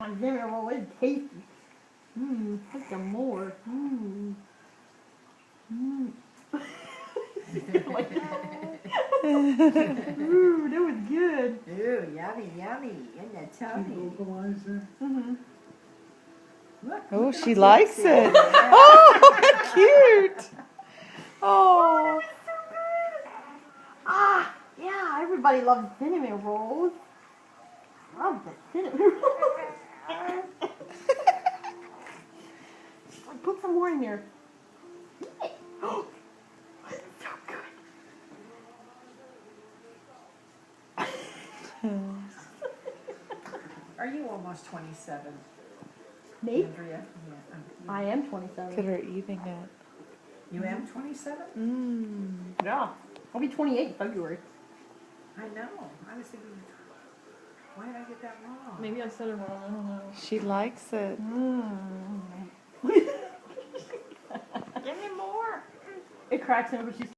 Cinnamon roll is tasty. Take some more. Ooh, that was good. Ooh, yummy, yummy. Isn't that Tony? Look, Oh, look at she the likes pixie. it. Yeah. Oh, cute. Oh. Ah, yeah, everybody loves cinnamon rolls. Love the cinnamon rolls. Put some more in there. Oh, so good. Are you almost 27? Me? Andrea? Yeah. I am Look at 27. her eating it. You am 27? Yeah. I'll be 28 in February. I know. I was thinking, why did I get that wrong? Maybe I said it wrong. I don't know. She likes it. Give me more. It cracks me, but she's